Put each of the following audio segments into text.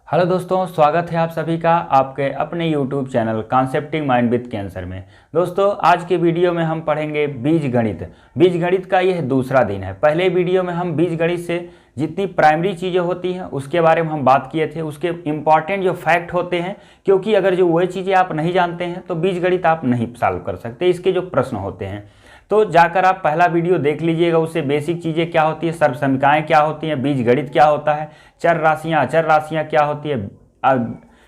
Hello दोस्तों, स्वागत है आप सभी का आपके अपने YouTube channel concepting mind with कैंसर में। दोस्तों, आज के वीडियो में हम पढ़ेंगे बीजगणित। बीजगणित का यह दूसरा दिन है। पहले वीडियो में हम बीजगणित से जितनी प्राइमरी चीज़ें होती हैं उसके बारे में हम बात किए थे, उसके इम्पॉर्टेंट जो फैक्ट होते हैं, क्योंकि अगर जो वही चीज़ें आप नहीं जानते हैं तो बीजगणित आप नहीं सॉल्व कर सकते। इसके जो प्रश्न होते हैं तो जाकर आप पहला वीडियो देख लीजिएगा। उससे बेसिक चीज़ें क्या होती है, सर्वसमीकाएँ क्या होती हैं, बीजगणित क्या होता है, चर राशियाँ अचर राशियाँ क्या होती है,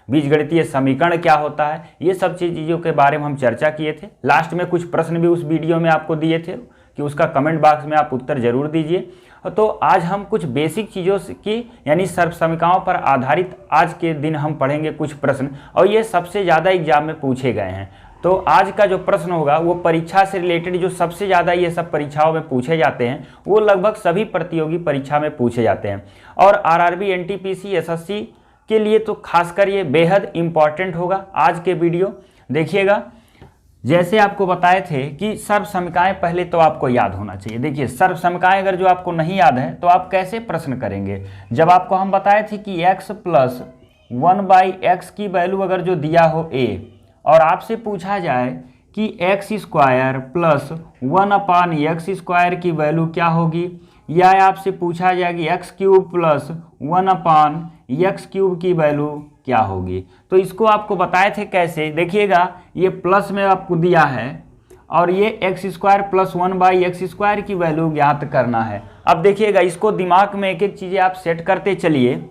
बीजगणितीय समीकरण क्या होता है, ये सब चीज़ों के बारे में हम चर्चा किए थे। लास्ट में कुछ प्रश्न भी उस वीडियो में आपको दिए थे कि उसका कमेंट बॉक्स में आप उत्तर जरूर दीजिए। तो आज हम कुछ बेसिक चीज़ों की यानी सर्वसमीकाओं पर आधारित आज के दिन हम पढ़ेंगे कुछ प्रश्न, और ये सबसे ज़्यादा एग्जाम में पूछे गए हैं। तो आज का जो प्रश्न होगा वो परीक्षा से रिलेटेड, जो सबसे ज़्यादा ये सब परीक्षाओं में पूछे जाते हैं वो लगभग सभी प्रतियोगी परीक्षा में पूछे जाते हैं। और आरआरबी, एनटीपीसी, एसएससी के लिए तो खासकर ये बेहद इम्पॉर्टेंट होगा। आज के वीडियो देखिएगा। जैसे आपको बताए थे कि सर्वसमीकाएं पहले तो आपको याद होना चाहिए। देखिए, सर्वसमीकाएं अगर जो आपको नहीं याद है तो आप कैसे प्रश्न करेंगे। जब आपको हम बताए थे कि x प्लस 1/x की वैल्यू अगर जो दिया हो a, और आपसे पूछा जाए कि x स्क्वायर प्लस 1/x² की वैल्यू क्या होगी, या आपसे पूछा जाए कि x³ प्लस 1/x³ की वैल्यू क्या होगी, तो इसको आपको बताए थे कैसे। देखिएगा, ये प्लस में आपको दिया है और ये x² प्लस 1/x² की वैल्यू ज्ञात करना है। अब देखिएगा, इसको दिमाग में एक एक चीज़ें आप सेट करते चलिए।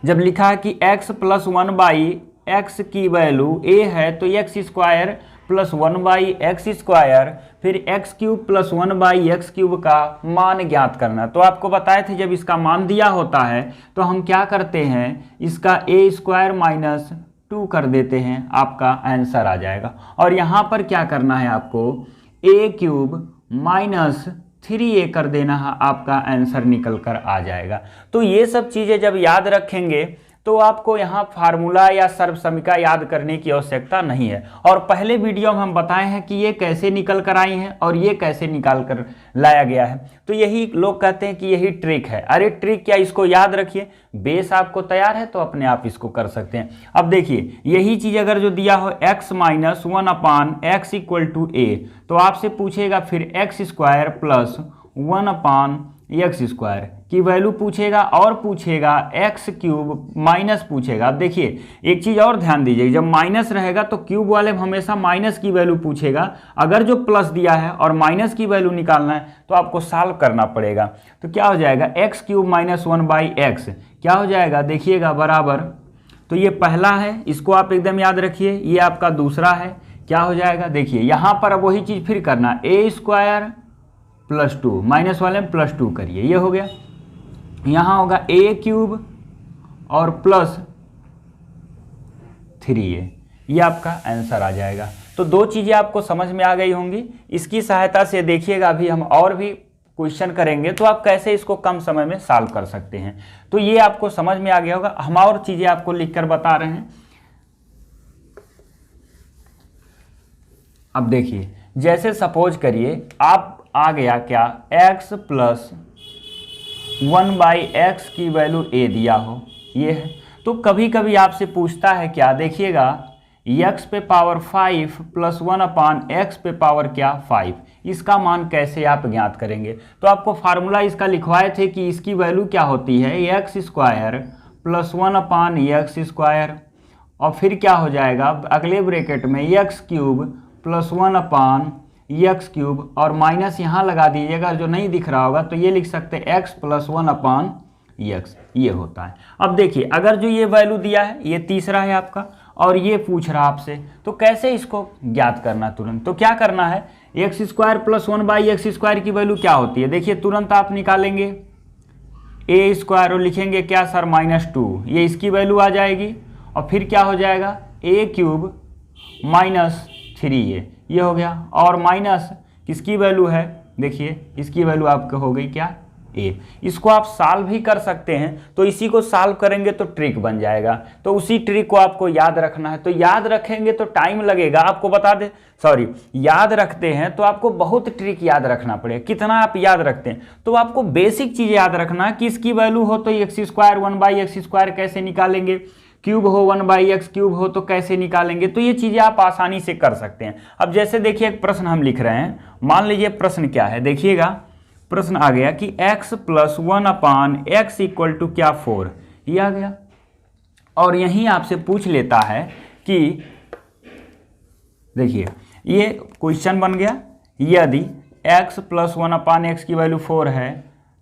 जब लिखा है कि x प्लस 1/x की वैल्यू a है तो x² प्लस 1/x², फिर x³ प्लस 1/x³ का मान ज्ञात करना। तो आपको बताए थे जब इसका मान दिया होता है तो हम क्या करते हैं, इसका a² माइनस 2 कर देते हैं, आपका आंसर आ जाएगा। और यहाँ पर क्या करना है, आपको a³ माइनस 3a कर देना है, आपका आंसर निकल कर आ जाएगा। तो ये सब चीज़ें जब याद रखेंगे तो आपको यहाँ फार्मूला या सर्वसमीका याद करने की आवश्यकता नहीं है। और पहले वीडियो में हम बताए हैं कि ये कैसे निकल कर आई हैं और ये कैसे निकाल कर लाया गया है। तो यही लोग कहते हैं कि यही ट्रिक है। अरे ट्रिक क्या, इसको याद रखिए, बेस आपको तैयार है तो अपने आप इसको कर सकते हैं। अब देखिए, यही चीज़ अगर जो दिया हो x minus 1/x equal to a, तो आपसे पूछेगा फिर x² प्लस 1/x² की वैल्यू पूछेगा, और पूछेगा x³ माइनस पूछेगा। अब देखिए, एक चीज़ और ध्यान दीजिए, जब माइनस रहेगा तो क्यूब वाले हमेशा माइनस की वैल्यू पूछेगा। अगर जो प्लस दिया है और माइनस की वैल्यू निकालना है तो आपको सॉल्व करना पड़ेगा। तो क्या हो जाएगा, x³ माइनस 1/x क्या हो जाएगा, देखिएगा बराबर। तो ये पहला है, इसको आप एकदम याद रखिए। ये आपका दूसरा है, क्या हो जाएगा, देखिए यहाँ पर अब वही चीज़ फिर करना, a² प्लस 2, माइनस वाले में प्लस 2 करिए, ये हो गया। यहाँ होगा a³ और प्लस 3a, ये आपका आंसर आ जाएगा। तो दो चीज़ें आपको समझ में आ गई होंगी। इसकी सहायता से देखिएगा, अभी हम और भी क्वेश्चन करेंगे तो आप कैसे इसको कम समय में सॉल्व कर सकते हैं। तो ये आपको समझ में आ गया होगा। हम और चीज़ें आपको लिखकर बता रहे हैं। अब देखिए, जैसे सपोज करिए आप आ गया क्या, x प्लस 1/x की वैल्यू a दिया हो, ये है। तो कभी कभी आपसे पूछता है क्या, देखिएगा x पे पावर 5 प्लस 1/x पे पावर क्या 5, इसका मान कैसे आप ज्ञात करेंगे। तो आपको फार्मूला इसका लिखवाए थे कि इसकी वैल्यू क्या होती है, x² प्लस 1/x², और फिर क्या हो जाएगा अगले ब्रैकेट में x³ प्लस 1/x³, और माइनस यहाँ लगा दीजिएगा। जो नहीं दिख रहा होगा तो ये लिख सकते हैं x प्लस 1/x, ये होता है। अब देखिए, अगर जो ये वैल्यू दिया है, ये तीसरा है आपका, और ये पूछ रहा आपसे, तो कैसे इसको ज्ञात करना तुरंत। तो क्या करना है, x² प्लस 1/x² की वैल्यू क्या होती है, देखिए तुरंत आप निकालेंगे a² और लिखेंगे क्या सर, -2, ये इसकी वैल्यू आ जाएगी। और फिर क्या हो जाएगा, a³ माइनस 3a, ये हो गया। और माइनस किसकी वैल्यू है, देखिए इसकी वैल्यू आपका हो गई क्या ए। इसको आप सॉल्व भी कर सकते हैं, तो इसी को सॉल्व करेंगे तो ट्रिक बन जाएगा। तो उसी ट्रिक को आपको याद रखना है। तो याद रखेंगे तो टाइम लगेगा, आपको बता दे याद रखते हैं तो आपको बहुत ट्रिक याद रखना पड़ेगा। कितना आप याद रखते हैं, तो आपको बेसिक चीज़ याद रखना है कि इसकी वैल्यू हो तो एक्स स्क्वायर 1/x² कैसे निकालेंगे, क्यूब हो 1/x³ हो तो कैसे निकालेंगे। तो ये चीज़ें आप आसानी से कर सकते हैं। अब जैसे देखिए एक प्रश्न हम लिख रहे हैं, मान लीजिए प्रश्न क्या है, देखिएगा प्रश्न आ गया कि x + 1/x = क्या 4, ये आ गया। और यहीं आपसे पूछ लेता है कि देखिए ये क्वेश्चन बन गया, यदि x + 1/x की वैल्यू 4 है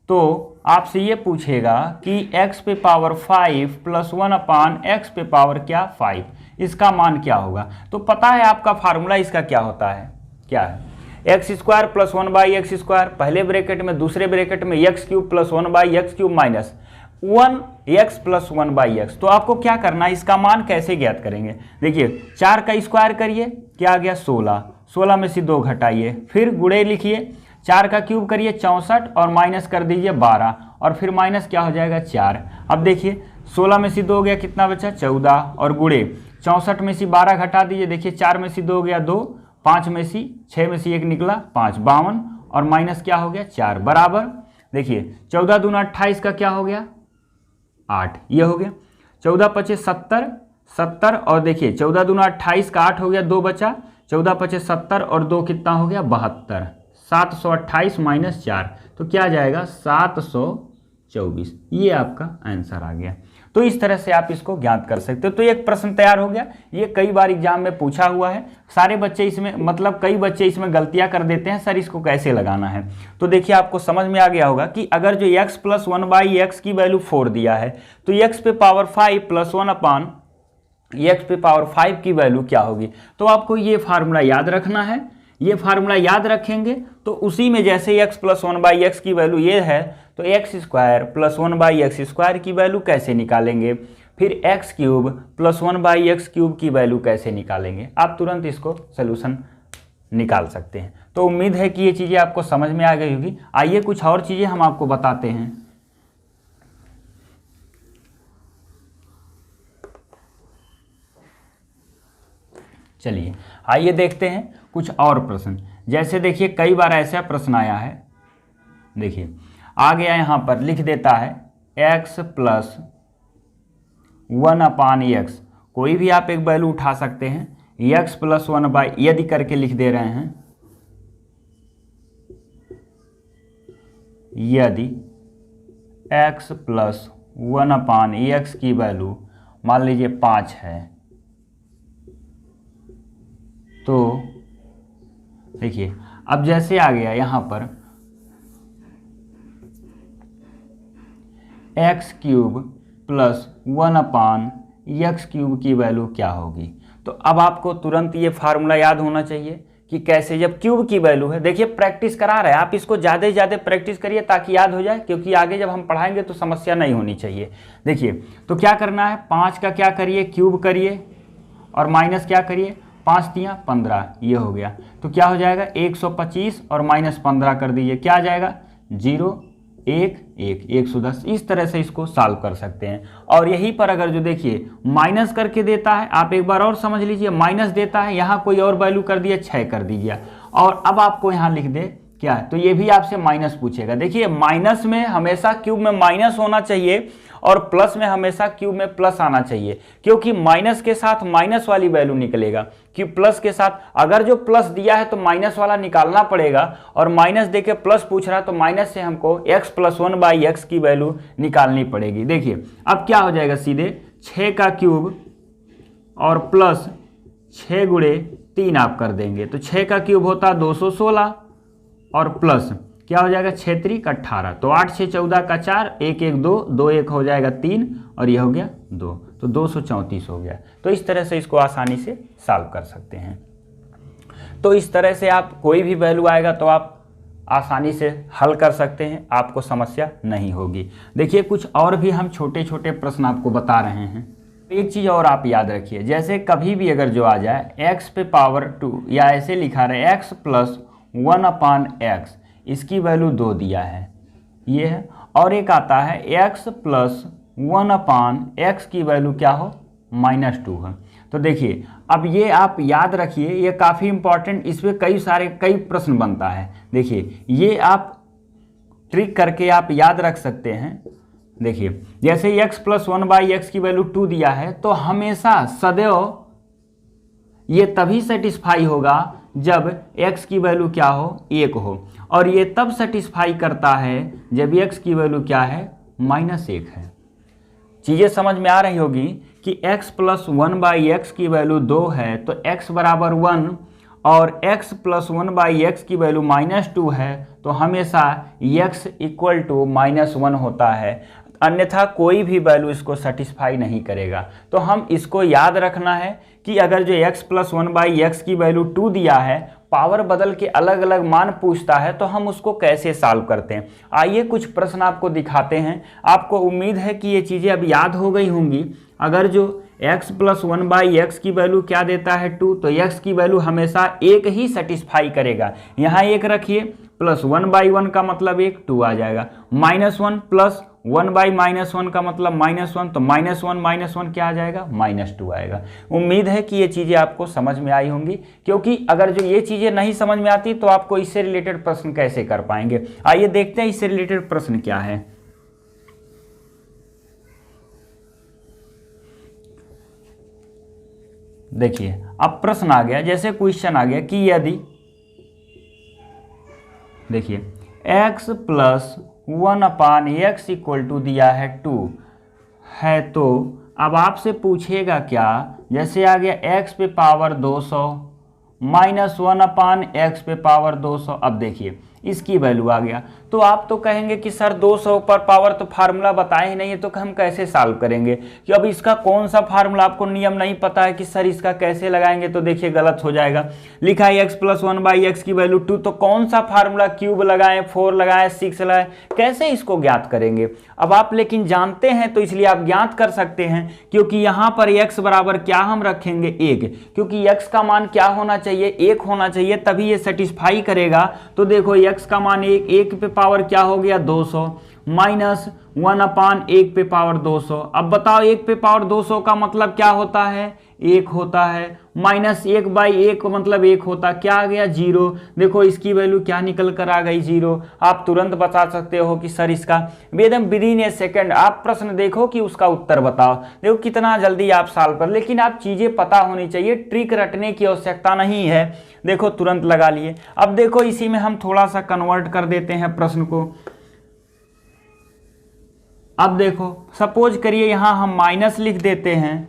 तो आपसे ये पूछेगा कि x पे पावर 5 + 1/x पे पावर क्या 5, इसका मान क्या होगा। तो पता है आपका फार्मूला इसका क्या होता है, क्या है, x² + 1/x², पहले ब्रैकेट में, दूसरे ब्रैकेट में x³ + 1/x³ minus 1x + 1/x। तो आपको क्या करना है, इसका मान कैसे ज्ञात करेंगे। देखिए 4 का स्क्वायर करिए, क्या आ गया 16, 16 में से 2 घटाइए, फिर गुणे लिखिए, 4 का क्यूब करिए 64 और माइनस कर दीजिए 12 और फिर माइनस क्या हो जाएगा 4। अब देखिए 16 में से 2 गया, कितना बचा 14 और गुणे 64 में से 12 घटा दीजिए, देखिए 4 में से 2 गया 2, 5 में से 6 में से 1 निकला 5, 52 और माइनस क्या हो गया 4 बराबर। देखिए 14 दूना 28 का क्या हो गया 8, ये हो गया। 14 × 5 = 70 और देखिए 14 दूना 28 का 8 हो गया, 2 बचा, 14 × 5 = 70 और 2 कितना हो गया 72, 728 - 4 तो क्या आ जाएगा 724। ये आपका आंसर आ गया। तो इस तरह से आप इसको ज्ञात कर सकते हो। तो एक प्रश्न तैयार हो गया, ये कई बार एग्जाम में पूछा हुआ है। सारे बच्चे इसमें, मतलब कई बच्चे इसमें गलतियां कर देते हैं, सर इसको कैसे लगाना है। तो देखिए आपको समझ में आ गया होगा कि अगर जो x + 1/x की वैल्यू 4 दिया है तो x पे पावर 5 + 1/x पे पावर 5 की वैल्यू क्या होगी। तो आपको ये फार्मूला याद रखना है। ये फार्मूला याद रखेंगे तो उसी में जैसे x + 1/x की वैल्यू ये है तो x² + 1/x² की वैल्यू कैसे निकालेंगे, फिर x³ + 1/x³ की वैल्यू कैसे निकालेंगे, आप तुरंत इसको सलूशन निकाल सकते हैं। तो उम्मीद है कि ये चीज़ें आपको समझ में आ गई होगी। आइए कुछ और चीज़ें हम आपको बताते हैं। चलिए आइए देखते हैं कुछ और प्रश्न। जैसे देखिए कई बार ऐसा प्रश्न आया है, देखिए आ गया यहाँ पर लिख देता है x + 1/x, कोई भी आप एक वैल्यू उठा सकते हैं, x + 1/ यदि करके लिख दे रहे हैं, यदि x + 1/x की वैल्यू मान लीजिए 5 है तो देखिए अब जैसे आ गया यहाँ पर x³ + 1/x³ की वैल्यू क्या होगी। तो अब आपको तुरंत ये फार्मूला याद होना चाहिए कि कैसे, जब क्यूब की वैल्यू है, देखिए प्रैक्टिस करा रहे हैं आप, इसको ज़्यादा से ज़्यादा प्रैक्टिस करिए ताकि याद हो जाए, क्योंकि आगे जब हम पढ़ाएंगे तो समस्या नहीं होनी चाहिए। देखिए तो क्या करना है, 5 का क्या करिए क्यूब करिए और माइनस क्या करिए, 5 × 3 = 15, ये हो गया। तो क्या हो जाएगा 125 और -15 कर दीजिए, क्या आ जाएगा 0 1 1 110। इस तरह से इसको सॉल्व कर सकते हैं। और यहीं पर अगर जो देखिए माइनस करके देता है, आप एक बार और समझ लीजिए, माइनस देता है, यहाँ कोई और वैल्यू कर दिया 6 कर दीजिए और अब आपको यहाँ लिख दे क्या है, तो ये भी आपसे माइनस पूछेगा। देखिए माइनस में हमेशा क्यूब में माइनस होना चाहिए और प्लस में हमेशा क्यूब में प्लस आना चाहिए, क्योंकि माइनस के साथ माइनस वाली वैल्यू निकलेगा, कि प्लस के साथ अगर जो प्लस दिया है तो माइनस वाला निकालना पड़ेगा, और माइनस देके प्लस पूछ रहा है तो माइनस से हमको x + 1/x की वैल्यू निकालनी पड़ेगी। देखिए अब क्या हो जाएगा, सीधे 6 का क्यूब और प्लस 6 × 3 आप कर देंगे, तो 6 का क्यूब होता 216 और प्लस क्या हो जाएगा 6 × 3 = 18, तो 8 × 6 = 14 का 4, 1 1 2 2 1 हो जाएगा 3 और ये हो गया 2, तो 234 हो गया। तो इस तरह से इसको आसानी से सॉल्व कर सकते हैं। तो इस तरह से आप कोई भी वैल्यू आएगा तो आप आसानी से हल कर सकते हैं, आपको समस्या नहीं होगी। देखिए कुछ और भी हम छोटे छोटे प्रश्न आपको बता रहे हैं। एक चीज़ और आप याद रखिए, जैसे कभी भी अगर जो आ जाए x पे पावर 2 या ऐसे लिखा रहे x + 1/x, इसकी वैल्यू 2 दिया है, ये है, और एक आता है x प्लस 1/x की वैल्यू क्या हो, -2 है। तो देखिए अब ये आप याद रखिए, ये काफ़ी इंपॉर्टेंट, इस पर कई प्रश्न बनता है। देखिए ये आप ट्रिक करके आप याद रख सकते हैं। देखिए जैसे x प्लस 1/x की वैल्यू 2 दिया है, तो हमेशा सदैव ये तभी सेटिस्फाई होगा जब x की वैल्यू क्या हो, 1 हो, और ये तब सेटिस्फाई करता है जब x की वैल्यू क्या है, -1 है। चीज़ें समझ में आ रही होगी कि x प्लस 1/x की वैल्यू 2 है तो x बराबर 1, और x प्लस 1/x की वैल्यू -2 है तो हमेशा x इक्वल टू -1 होता है, अन्यथा कोई भी वैल्यू इसको सेटिस्फाई नहीं करेगा। तो हम इसको याद रखना है कि अगर जो x प्लस 1/x की वैल्यू 2 दिया है, पावर बदल के अलग अलग मान पूछता है, तो हम उसको कैसे सॉल्व करते हैं। आइए कुछ प्रश्न आपको दिखाते हैं। आपको उम्मीद है कि ये चीज़ें अब याद हो गई होंगी। अगर जो x प्लस 1/x की वैल्यू क्या देता है, 2, तो x की वैल्यू हमेशा 1 ही सेटिस्फाई करेगा। यहाँ 1 रखिए, प्लस 1/1 का मतलब 1, 2 आ जाएगा। -1 प्लस 1/-1 का मतलब -1, तो -1 क्या आ जाएगा, -2 आएगा। उम्मीद है कि ये चीज़ें आपको समझ में आई होंगी, क्योंकि अगर जो ये चीज़ें नहीं समझ में आती तो आपको इससे रिलेटेड प्रश्न कैसे कर पाएंगे। आइए देखते हैं इससे रिलेटेड प्रश्न क्या है। देखिए अब प्रश्न आ गया, जैसे क्वेश्चन आ गया कि यदि देखिए x plus 1/x equal to दिया है 2 है, तो अब आपसे पूछेगा क्या, जैसे आ गया x पे पावर 200 -1/x पे पावर 200। अब देखिए इसकी वैल्यू आ गया, तो आप तो कहेंगे कि सर 200 पर पावर तो फार्मूला बताए ही नहीं है, तो हम कैसे सॉल्व करेंगे, कि अब इसका कौन सा फार्मूला आपको नियम नहीं पता है कि सर इसका कैसे लगाएंगे, तो देखिए गलत हो जाएगा। लिखा है x प्लस 1/x की वैल्यू 2, तो कौन सा फार्मूला, क्यूब लगाएं, 4 लगाएं, 6 लगाएं, कैसे इसको ज्ञात करेंगे। अब आप लेकिन जानते हैं तो इसलिए आप ज्ञात कर सकते हैं, क्योंकि यहाँ पर x बराबर क्या हम रखेंगे, 1, क्योंकि x का मान क्या होना चाहिए, 1 होना चाहिए, तभी ये सेटिस्फाई करेगा। तो देखो x का मान 1 पे पावर क्या हो गया, 200, -1/1 पे पावर 200। अब बताओ 1 पे पावर 200 का मतलब क्या होता है, 1 होता है, -1/1 मतलब 1 होता, क्या आ गया, 0। देखो इसकी वैल्यू क्या निकल कर आ गई, 0। आप तुरंत बता सकते हो कि सर इसका एकदम विदिन ए सेकेंड आप प्रश्न देखो कि उसका उत्तर बताओ। देखो कितना जल्दी आप सॉल्व कर, लेकिन आप चीज़ें पता होनी चाहिए, ट्रिक रटने की आवश्यकता नहीं है। देखो तुरंत लगा लिए। अब देखो इसी में हम थोड़ा सा कन्वर्ट कर देते हैं प्रश्न को। अब देखो सपोज करिए यहाँ हम माइनस लिख देते हैं,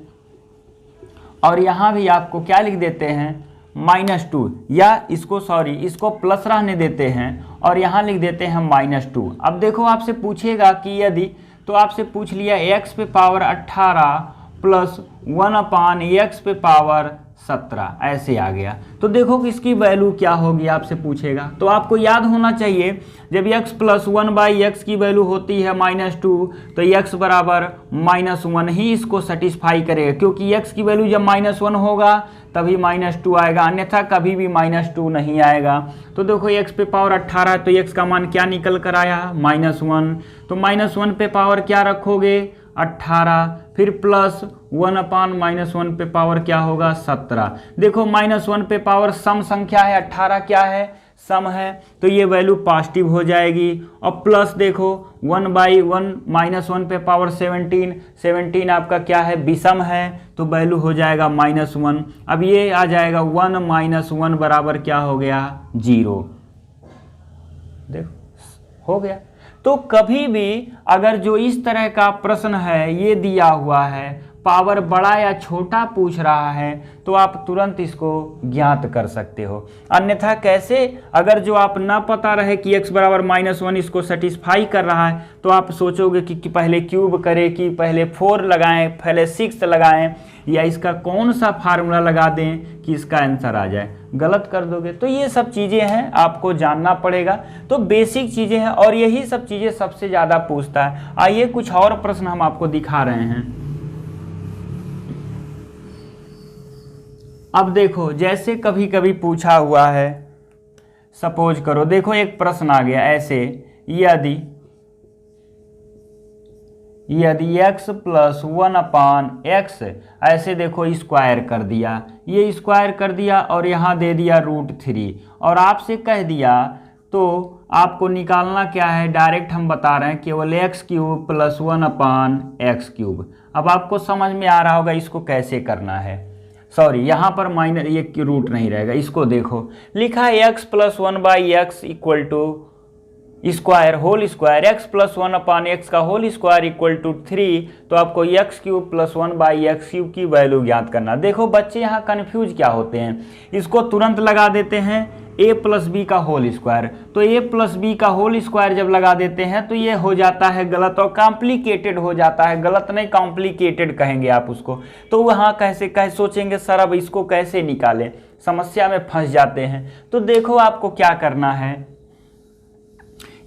और यहाँ भी आपको क्या लिख देते हैं, -2, या इसको प्लस रहने देते हैं, और यहाँ लिख देते हैं -2। अब देखो आपसे पूछेगा कि यदि, तो आपसे पूछ लिया x पे पावर 18 प्लस 1/x पे पावर 17, ऐसे आ गया। तो देखो कि इसकी वैल्यू क्या होगी, आपसे पूछेगा। तो आपको याद होना चाहिए, जब x प्लस 1/x की वैल्यू होती है -2, तो x बराबर -1 ही इसको सेटिस्फाई करेगा, क्योंकि x की वैल्यू जब -1 होगा तभी -2 आएगा, अन्यथा कभी भी -2 नहीं आएगा। तो देखो x पे पावर 18 है, तो x का मान क्या निकल कर आया, -1। तो -1 पे पावर क्या रखोगे, 18, फिर प्लस 1/-1 पे पावर क्या होगा, 17। देखो -1 पे पावर सम संख्या है, 18 क्या है, सम है, तो ये वैल्यू पॉजिटिव हो जाएगी। और प्लस देखो 1/1 -1 पे पावर 17, 17 आपका क्या है, विषम है, तो वैल्यू हो जाएगा -1। अब ये आ जाएगा 1 - 1 बराबर क्या हो गया, 0। देखो हो गया। तो कभी भी अगर जो इस तरह का प्रश्न है, ये दिया हुआ है, पावर बड़ा या छोटा पूछ रहा है, तो आप तुरंत इसको ज्ञात कर सकते हो। अन्यथा कैसे, अगर जो आप ना पता रहे कि x बराबर -1 इसको सेटिस्फाई कर रहा है, तो आप सोचोगे कि पहले क्यूब करें, कि पहले 4 लगाएं, पहले 6 लगाएं, या इसका कौन सा फार्मूला लगा दें कि इसका आंसर आ जाए, गलत कर दोगे। तो ये सब चीज़ें हैं, आपको जानना पड़ेगा। तो बेसिक चीज़ें हैं, और यही सब चीज़ें सबसे ज़्यादा पूछता है। आइए कुछ और प्रश्न हम आपको दिखा रहे हैं। अब देखो जैसे कभी कभी पूछा हुआ है, सपोज करो, देखो एक प्रश्न आ गया ऐसे, यदि यदि x प्लस 1/x ऐसे देखो स्क्वायर कर दिया, ये स्क्वायर कर दिया और यहाँ दे दिया √3 और आपसे कह दिया तो आपको निकालना क्या है, डायरेक्ट हम बता रहे हैं केवल x³ प्लस 1/x³। अब आपको समझ में आ रहा होगा इसको कैसे करना है। सॉरी, यहाँ पर माइनस ये रूट नहीं रहेगा, इसको देखो लिखा है x plus 1/x equal to square whole square, x plus 1/x का होल स्क्वायर इक्वल टू 3। तो आपको x³ प्लस 1/x³ की वैल्यू ज्ञात करना। देखो बच्चे यहाँ कन्फ्यूज क्या होते हैं, इसको तुरंत लगा देते हैं a प्लस बी का होल स्क्वायर। तो a प्लस बी का होल स्क्वायर जब लगा देते हैं तो ये हो जाता है गलत और कॉम्प्लिकेटेड हो जाता है। गलत नहीं, कॉम्प्लिकेटेड कहेंगे आप उसको। तो वहाँ कैसे सोचेंगे सर अब इसको कैसे निकालें, समस्या में फंस जाते हैं। तो देखो आपको क्या करना है,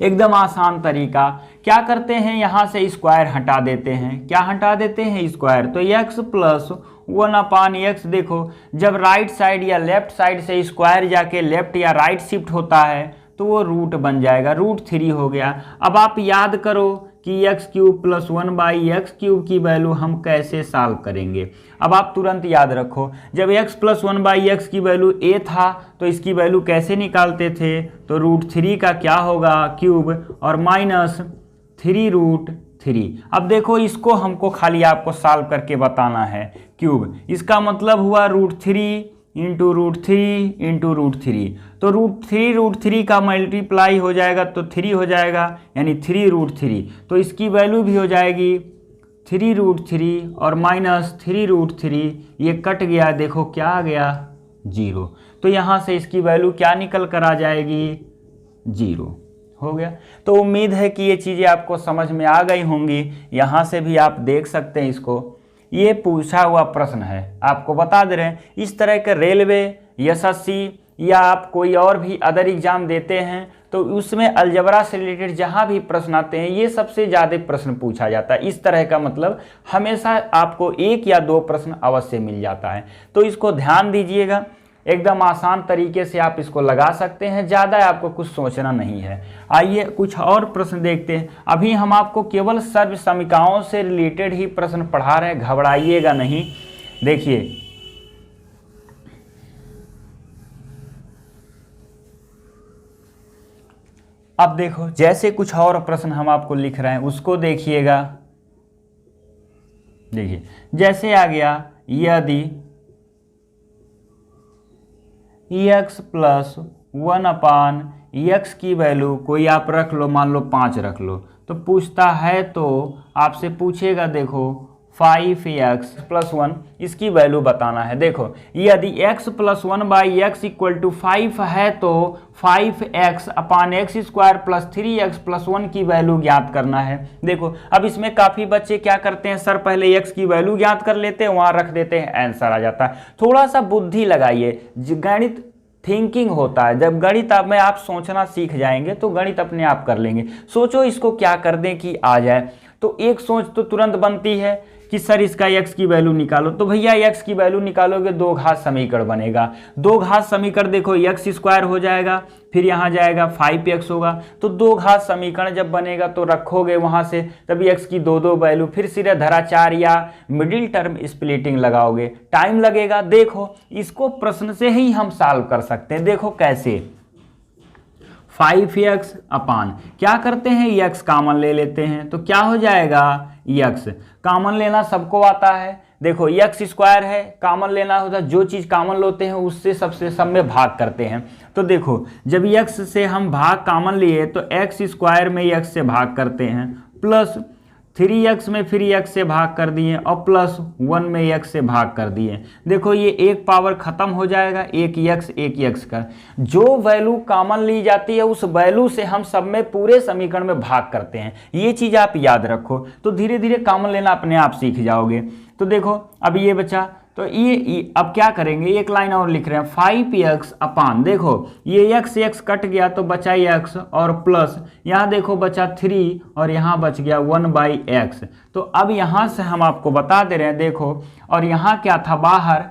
एकदम आसान तरीका। क्या करते हैं, यहाँ से स्क्वायर हटा देते हैं। क्या हटा देते हैं, स्क्वायर। तो x प्लस 1/x देखो जब राइट साइड या लेफ्ट साइड से स्क्वायर जाके लेफ्ट या राइट शिफ्ट होता है तो वो रूट बन जाएगा, √3 हो गया। अब आप याद करो कि x³ प्लस 1/x³ की वैल्यू हम कैसे सॉल्व करेंगे। अब आप तुरंत याद रखो, जब x प्लस 1/x की वैल्यू a था तो इसकी वैल्यू कैसे निकालते थे, तो √3 का क्या होगा क्यूब और माइनस 3√3। अब देखो इसको हमको खाली आपको सॉल्व करके बताना है क्यूब, इसका मतलब हुआ √3 इंटू √3 तो √3 का मल्टीप्लाई हो जाएगा तो 3 हो जाएगा, यानी 3√3। तो इसकी वैल्यू भी हो जाएगी 3√3 और माइनस 3√3, ये कट गया, देखो क्या आ गया 0। तो यहाँ से इसकी वैल्यू क्या निकल कर आ जाएगी 0 हो गया। तो उम्मीद है कि ये चीज़ें आपको समझ में आ गई होंगी। यहाँ से भी आप देख सकते हैं इसको, ये पूछा हुआ प्रश्न है, आपको बता दे रहे हैं। इस तरह के रेलवे, एसएससी या आप कोई और भी अदर एग्जाम देते हैं तो उसमें अलजबरा से रिलेटेड जहाँ भी प्रश्न आते हैं ये सबसे ज़्यादा प्रश्न पूछा जाता है। इस तरह का मतलब हमेशा आपको 1 या 2 प्रश्न अवश्य मिल जाता है। तो इसको ध्यान दीजिएगा, एकदम आसान तरीके से आप इसको लगा सकते हैं, ज़्यादा आपको कुछ सोचना नहीं है। आइए कुछ और प्रश्न देखते हैं। अभी हम आपको केवल सर्व समीकरणों से रिलेटेड ही प्रश्न पढ़ा रहे हैं, घबराइएगा नहीं। देखिए अब देखो जैसे कुछ और प्रश्न हम आपको लिख रहे हैं उसको देखिएगा। देखिए जैसे आ गया, यदि x प्लस 1/x की वैल्यू कोई आप रख लो, मान लो 5 रख लो, तो पूछता है तो आपसे पूछेगा देखो 5x प्लस 1 इसकी वैल्यू बताना है। देखो यदि x plus 1/x equal to 5 है तो 5x/x² प्लस 3x प्लस 1 की वैल्यू ज्ञात करना है। देखो अब इसमें काफ़ी बच्चे क्या करते हैं, सर पहले x की वैल्यू ज्ञात कर लेते हैं, वहाँ रख देते हैं, आंसर आ जाता है। थोड़ा सा बुद्धि लगाइए, गणित थिंकिंग होता है। जब गणित में आप सोचना सीख जाएंगे तो गणित अपने आप कर लेंगे। सोचो इसको क्या कर दें कि आ जाए, तो एक सोच तो तुरंत बनती है कि सर इसका x की वैल्यू निकालो। तो भैया x की वैल्यू निकालोगे, 2 घात समीकरण बनेगा। 2 घात समीकरण देखो x² हो जाएगा, फिर यहाँ जाएगा 5x होगा। तो 2 घात समीकरण जब बनेगा तो रखोगे वहाँ से, तभी x की 2 वैल्यू, फिर सीधे धराचार या मिडिल टर्म स्प्लिटिंग लगाओगे, टाइम लगेगा। देखो इसको प्रश्न से ही हम सॉल्व कर सकते हैं। देखो कैसे, 5x अपान क्या करते हैं, x कॉमन ले लेते हैं तो क्या हो जाएगा, x कॉमन लेना सबको आता है। देखो x² है, कॉमन लेना होता है, जो चीज़ कॉमन लेते हैं उससे सब में भाग करते हैं। तो देखो जब x से हम भाग कॉमन लिए तो x² में x से भाग करते हैं, प्लस 3x में फिर x से भाग कर दिए और प्लस 1 में x से भाग कर दिए। देखो ये एक पावर खत्म हो जाएगा, एक x का। जो वैल्यू कॉमन ली जाती है उस वैल्यू से हम सब में पूरे समीकरण में भाग करते हैं। ये चीज़ आप याद रखो, तो धीरे धीरे कॉमन लेना अपने आप सीख जाओगे। तो देखो अब ये बचा, तो ये अब क्या करेंगे, एक लाइन और लिख रहे हैं 5x अपान, देखो ये x कट गया तो बचा x और प्लस यहाँ देखो बचा 3 और यहाँ बच गया 1/x। तो अब यहाँ से हम आपको बता दे रहे हैं, देखो और यहाँ क्या था, बाहर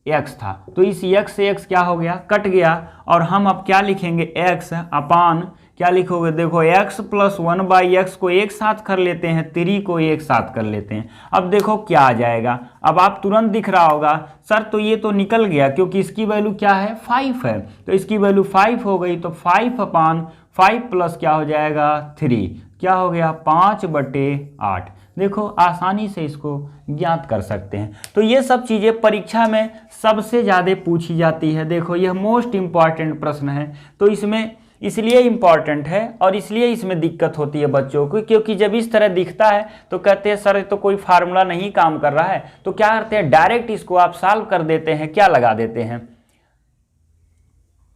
x था, तो इस x से x क्या हो गया, कट गया, और हम अब क्या लिखेंगे, x अपान क्या लिखोगे, देखो x प्लस 1/x को एक साथ कर लेते हैं, 3 को एक साथ कर लेते हैं। अब देखो क्या आ जाएगा, अब आप तुरंत दिख रहा होगा सर तो ये तो निकल गया क्योंकि इसकी वैल्यू क्या है 5 है, तो इसकी वैल्यू 5 हो गई, तो 5/5 प्लस क्या हो जाएगा 3, क्या हो गया 5/8। देखो आसानी से इसको ज्ञात कर सकते हैं। तो ये सब चीज़ें परीक्षा में सबसे ज़्यादा पूछी जाती है। देखो यह मोस्ट इम्पॉर्टेंट प्रश्न है, तो इसमें इसलिए इम्पॉर्टेंट है और इसलिए इसमें दिक्कत होती है बच्चों को, क्योंकि जब इस तरह दिखता है तो कहते हैं सर तो कोई फार्मूला नहीं काम कर रहा है, तो क्या करते हैं डायरेक्ट इसको आप सॉल्व कर देते हैं, क्या लगा देते हैं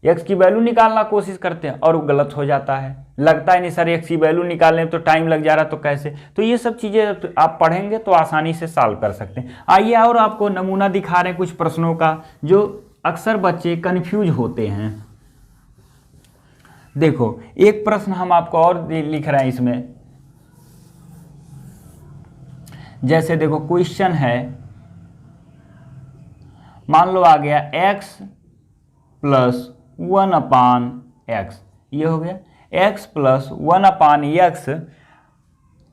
x की वैल्यू निकालना कोशिश करते हैं और वो गलत हो जाता है, लगता है नहीं सर x की वैल्यू निकालने में तो टाइम लग जा रहा तो कैसे। तो ये सब चीज़ें आप पढ़ेंगे तो आसानी से सॉल्व कर सकते हैं। आइए और आपको नमूना दिखा रहे हैं कुछ प्रश्नों का जो अक्सर बच्चे कन्फ्यूज होते हैं। देखो एक प्रश्न हम आपको और लिख रहे हैं इसमें, जैसे देखो क्वेश्चन है, मान लो आ गया x प्लस 1/x, ये हो गया x plus 1/x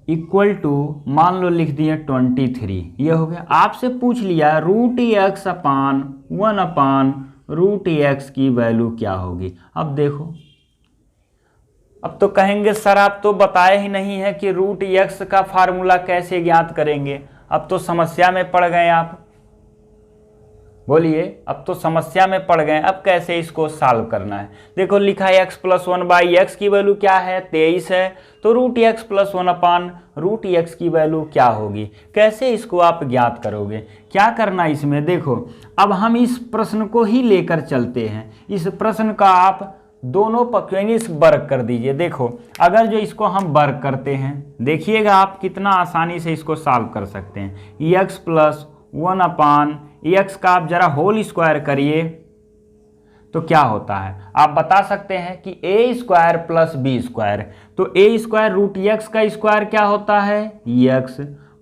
equal to मान लो लिख दिए 23, ये हो गया। आपसे पूछ लिया √x/1/√x की वैल्यू क्या होगी। अब देखो, अब तो कहेंगे सर आप तो बताए ही नहीं है कि √x का फार्मूला कैसे ज्ञात करेंगे। अब तो समस्या में पड़ गए आप, बोलिए अब तो समस्या में पड़ गए, अब कैसे इसको सॉल्व करना है। देखो लिखा है x प्लस 1/x की वैल्यू क्या है 23 है, तो √x प्लस 1/√x की वैल्यू क्या होगी, कैसे इसको आप ज्ञात करोगे। क्या करना इसमें, देखो अब हम इस प्रश्न को ही लेकर चलते हैं। इस प्रश्न का आप दोनों पक्ष वर्क कर दीजिए। देखो अगर जो इसको हम वर्क करते हैं, देखिएगा आप कितना आसानी से इसको सॉल्व कर सकते हैं। x प्लस 1/x का आप जरा होल स्क्वायर करिए तो क्या होता है, आप बता सकते हैं कि a² प्लस b², तो a² √x का स्क्वायर क्या होता है x,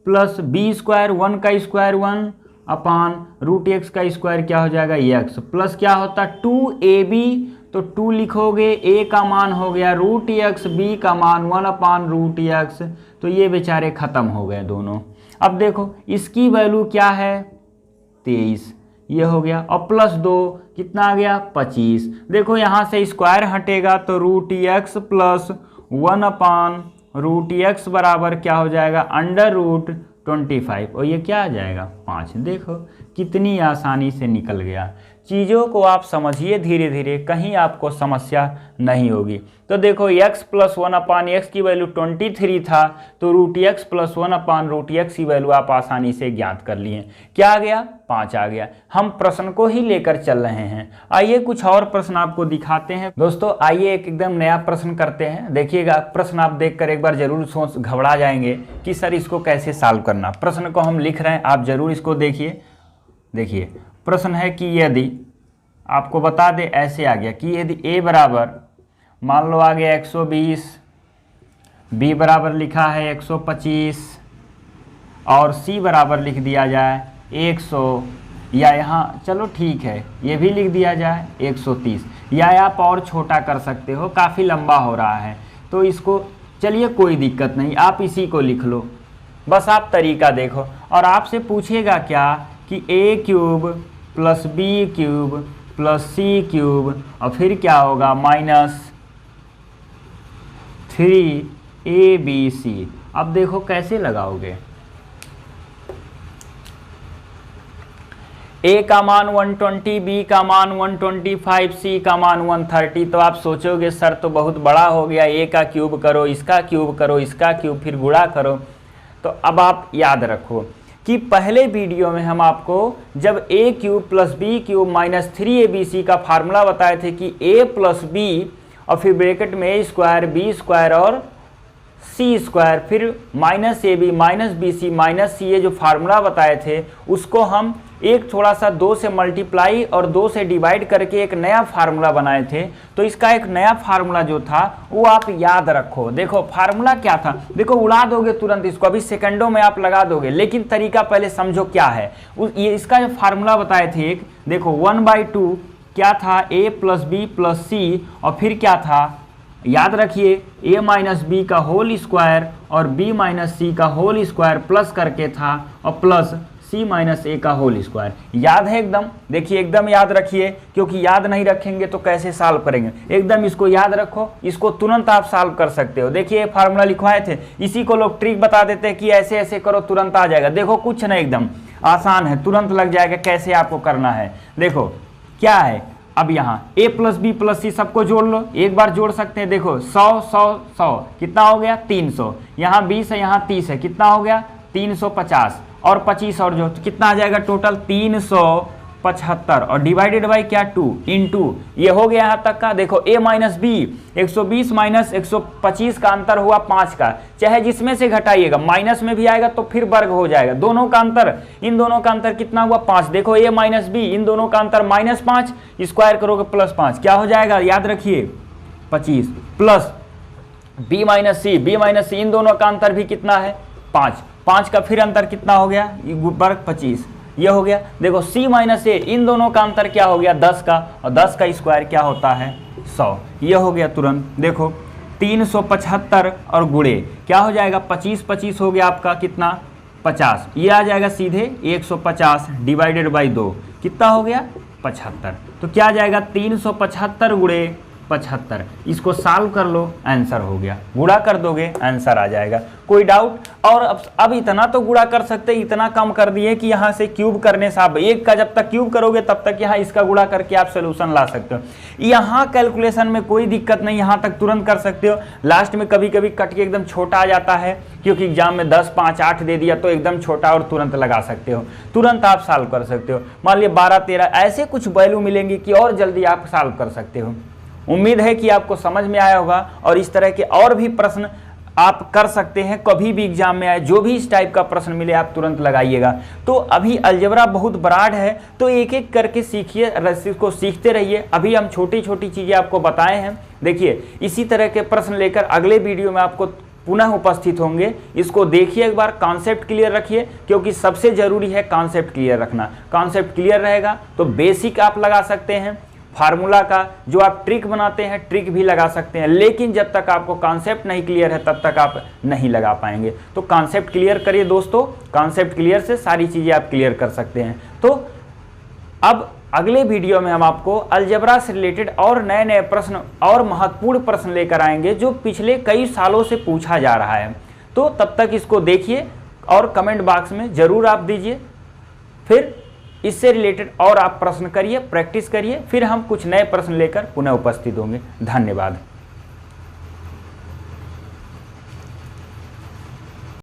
प्लस b² 1 का स्क्वायर 1/√x का स्क्वायर क्या हो जाएगा x, प्लस क्या होता है 2ab, तो 2 लिखोगे, a का मान हो गया √x, b का मान 1/√x, तो ये बेचारे खत्म हो गए दोनों। अब देखो इसकी वैल्यू क्या है 23, ये हो गया, और प्लस 2 कितना आ गया 25। देखो यहाँ से स्क्वायर हटेगा तो √x प्लस 1/√x बराबर क्या हो जाएगा √25, और ये क्या आ जाएगा 5। देखो कितनी आसानी से निकल गया। चीज़ों को आप समझिए धीरे धीरे, कहीं आपको समस्या नहीं होगी। तो देखो x प्लस 1/x की वैल्यू 23 था, तो √x प्लस 1/√x की वैल्यू आप आसानी से ज्ञात कर लिए। क्या आ गया 5 आ गया। हम प्रश्न को ही लेकर चल रहे हैं। आइए कुछ और प्रश्न आपको दिखाते हैं। दोस्तों आइए एक एकदम नया प्रश्न करते हैं। देखिएगा प्रश्न आप देखकर एक बार जरूर सोच घबरा जाएंगे कि सर इसको कैसे सॉल्व करना। प्रश्न को हम लिख रहे हैं, आप जरूर इसको देखिए। देखिए प्रश्न है कि यदि आपको बता दे, ऐसे आ गया कि यदि a बराबर मान लो आ गया 120, b बराबर लिखा है 125 और c बराबर लिख दिया जाए 100, या यहाँ चलो ठीक है ये भी लिख दिया जाए 130, या आप और छोटा कर सकते हो, काफ़ी लंबा हो रहा है तो इसको चलिए कोई दिक्कत नहीं, आप इसी को लिख लो, बस आप तरीका देखो। और आपसे पूछेगा क्या कि a³ plus b³ plus c³ और फिर क्या होगा -3abc। अब देखो कैसे लगाओगे, a का मान 120, b का मान 125, c का मान 130। तो आप सोचोगे सर तो बहुत बड़ा हो गया, a का क्यूब करो, इसका क्यूब करो, इसका क्यूब, फिर गुणा करो। तो अब आप याद रखो कि पहले वीडियो में हम आपको जब a³ plus b³ minus 3abc का फार्मूला बताए थे कि a प्लस b और फिर ब्रैकेट में a² b² और c², फिर -ab minus bc minus c, ये जो फार्मूला बताए थे उसको हम एक थोड़ा सा 2 से मल्टीप्लाई और 2 से डिवाइड करके एक नया फार्मूला बनाए थे। तो इसका एक नया फार्मूला जो था वो आप याद रखो। देखो फार्मूला क्या था, देखो उड़ा दोगे तुरंत इसको, अभी सेकंडों में आप लगा दोगे, लेकिन तरीका पहले समझो क्या है। ये इसका जो फार्मूला बताए थे एक, देखो 1/2 क्या था a plus b plus c और फिर क्या था याद रखिए a माइनस बी का होल स्क्वायर और b माइनस सी का होल स्क्वायर प्लस करके था और प्लस c माइनस ए का होल स्क्वायर। याद है एकदम? देखिए एकदम याद रखिए, क्योंकि याद नहीं रखेंगे तो कैसे सॉल्व करेंगे। एकदम इसको याद रखो, इसको तुरंत आप सॉल्व कर सकते हो। देखिए फार्मूला लिखवाए थे, इसी को लोग ट्रिक बता देते हैं कि ऐसे ऐसे करो तुरंत आ जाएगा। देखो कुछ नहीं, एकदम आसान है, तुरंत लग जाएगा कैसे आपको करना है। देखो क्या है, अब यहाँ a प्लस बी प्लस सी सबको जोड़ लो, एक बार जोड़ सकते हैं। देखो 100 100 100 कितना हो गया 300, यहाँ 20 है यहाँ 30 है, कितना हो गया 350 और 25 और जो तो कितना आ जाएगा टोटल 375 और डिवाइडेड बाई क्या 2 इंटू ये हो गया यहाँ तक का। देखो a माइनस बी 120 माइनस 125 का अंतर हुआ 5 का, चाहे जिसमें से घटाइएगा माइनस में भी आएगा तो फिर वर्ग हो जाएगा। दोनों का अंतर, इन दोनों का अंतर कितना हुआ 5। देखो a माइनस बी, इन दोनों का अंतर -5, स्क्वायर करोगे +5 क्या हो जाएगा याद रखिए 25 प्लस b माइनस सी, इन दोनों का अंतर भी कितना है 5 का फिर अंतर कितना हो गया वर्ग 25 ये हो गया। देखो c माइनस ए, इन दोनों का अंतर क्या हो गया 10 का, और 10 का स्क्वायर क्या होता है 100, ये हो गया तुरंत। देखो 375 और गुणे क्या हो जाएगा 25 हो गया आपका कितना 50, ये आ जाएगा सीधे 150 डिवाइडेड बाई 2 कितना हो गया 75। तो क्या आ जाएगा 375 गुणे 75, इसको सॉल्व कर लो आंसर हो गया, गुणा कर दोगे आंसर आ जाएगा। कोई डाउट? और अब इतना तो गुणा कर सकते, इतना कम कर दिए कि यहाँ से क्यूब करने से आप एक का जब तक क्यूब करोगे तब तक यहाँ इसका गुणा करके आप सोल्यूशन ला सकते हो। यहाँ कैलकुलेशन में कोई दिक्कत नहीं, यहाँ तक तुरंत कर सकते हो। लास्ट में कभी कभी कट के एकदम छोटा आ जाता है, क्योंकि एग्जाम में 10 5 8 दे दिया तो एकदम छोटा और तुरंत लगा सकते हो, तुरंत आप सॉल्व कर सकते हो। मान लिया 12 13 ऐसे कुछ वैल्यू मिलेंगी कि और जल्दी आप सॉल्व कर सकते हो। उम्मीद है कि आपको समझ में आया होगा, और इस तरह के और भी प्रश्न आप कर सकते हैं। कभी भी एग्जाम में आए जो भी इस टाइप का प्रश्न मिले आप तुरंत लगाइएगा। तो अभी अलजेब्रा बहुत ब्रॉड है, तो एक एक करके सीखिए, इसको सीखते रहिए। अभी हम छोटी छोटी चीज़ें आपको बताए हैं। देखिए इसी तरह के प्रश्न लेकर अगले वीडियो में आपको पुनः उपस्थित होंगे। इसको देखिए एक बार, कॉन्सेप्ट क्लियर रखिए, क्योंकि सबसे ज़रूरी है कॉन्सेप्ट क्लियर रखना। कॉन्सेप्ट क्लियर रहेगा तो बेसिक आप लगा सकते हैं, फार्मूला का जो आप ट्रिक बनाते हैं ट्रिक भी लगा सकते हैं, लेकिन जब तक आपको कॉन्सेप्ट नहीं क्लियर है तब तक आप नहीं लगा पाएंगे। तो कॉन्सेप्ट क्लियर करिए दोस्तों, कॉन्सेप्ट क्लियर से सारी चीज़ें आप क्लियर कर सकते हैं। तो अब अगले वीडियो में हम आपको अलजेब्रा से रिलेटेड और नए नए प्रश्न और महत्वपूर्ण प्रश्न लेकर आएंगे जो पिछले कई सालों से पूछा जा रहा है। तो तब तक इसको देखिए और कमेंट बॉक्स में ज़रूर आप दीजिए, फिर इससे रिलेटेड और आप प्रश्न करिए, प्रैक्टिस करिए, फिर हम कुछ नए प्रश्न लेकर पुनः उपस्थित होंगे। धन्यवाद।